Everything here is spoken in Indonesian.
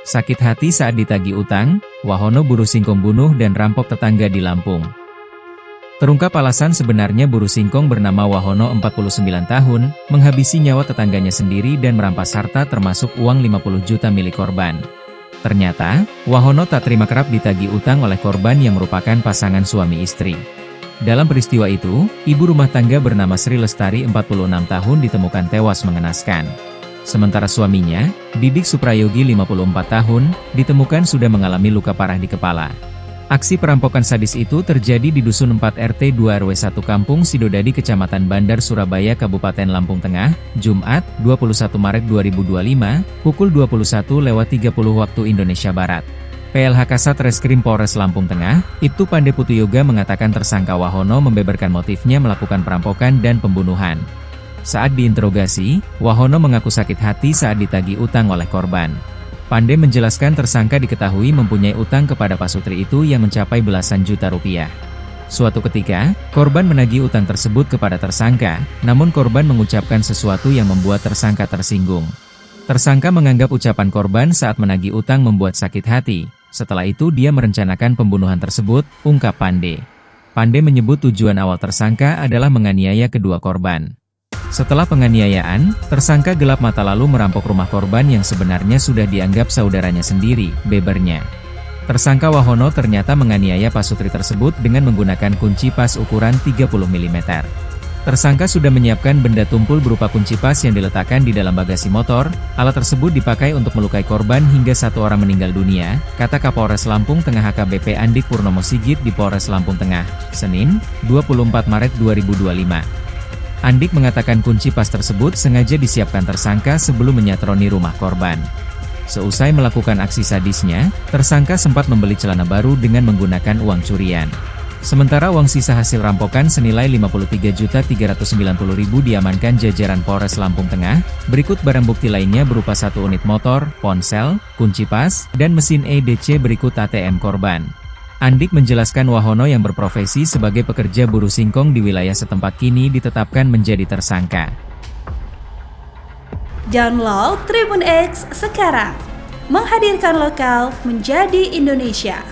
Sakit hati saat ditagih utang, Wahono buruh singkong bunuh dan rampok tetangga di Lampung. Terungkap alasan sebenarnya buruh singkong bernama Wahono 49 tahun, menghabisi nyawa tetangganya sendiri dan merampas harta termasuk uang 50 juta milik korban. Ternyata, Wahono tak terima kerap ditagih utang oleh korban yang merupakan pasangan suami istri. Dalam peristiwa itu, ibu rumah tangga bernama Sri Lestari 46 tahun ditemukan tewas mengenaskan. Sementara suaminya, Didik Suprayogi 54 tahun, ditemukan sudah mengalami luka parah di kepala. Aksi perampokan sadis itu terjadi di Dusun 4 RT 2 RW 1 Kampung Sidodadi Kecamatan Bandar Surabaya Kabupaten Lampung Tengah, Jumat, 21 Maret 2025, pukul 21.30 waktu Indonesia Barat. PLH Satreskrim Polres Lampung Tengah, Ibtu Pande Putuyoga mengatakan tersangka Wahono membeberkan motifnya melakukan perampokan dan pembunuhan. Saat diinterogasi, Wahono mengaku sakit hati saat ditagih utang oleh korban. Pande menjelaskan tersangka diketahui mempunyai utang kepada pasutri itu yang mencapai belasan juta rupiah. Suatu ketika, korban menagih utang tersebut kepada tersangka, namun korban mengucapkan sesuatu yang membuat tersangka tersinggung. Tersangka menganggap ucapan korban saat menagih utang membuat sakit hati. Setelah itu dia merencanakan pembunuhan tersebut, ungkap Pande. Pande menyebut tujuan awal tersangka adalah menganiaya kedua korban. Setelah penganiayaan, tersangka gelap mata lalu merampok rumah korban yang sebenarnya sudah dianggap saudaranya sendiri, bebernya. Tersangka Wahono ternyata menganiaya pasutri tersebut dengan menggunakan kunci pas ukuran 30 mm. Tersangka sudah menyiapkan benda tumpul berupa kunci pas yang diletakkan di dalam bagasi motor. Alat tersebut dipakai untuk melukai korban hingga satu orang meninggal dunia, kata Kapolres Lampung Tengah AKBP Andik Purnomo Sigit di Polres Lampung Tengah, Senin, 24 Maret 2025. Andik mengatakan kunci pas tersebut sengaja disiapkan tersangka sebelum menyatroni rumah korban. Seusai melakukan aksi sadisnya, tersangka sempat membeli celana baru dengan menggunakan uang curian. Sementara uang sisa hasil rampokan senilai Rp53.390.000 diamankan jajaran Polres Lampung Tengah. Berikut barang bukti lainnya berupa 1 unit motor, ponsel, kunci pas, dan mesin EDC berikut ATM korban. Andik menjelaskan Wahono yang berprofesi sebagai pekerja buruh singkong di wilayah setempat kini ditetapkan menjadi tersangka. Download Tribun X sekarang, menghadirkan lokal menjadi Indonesia.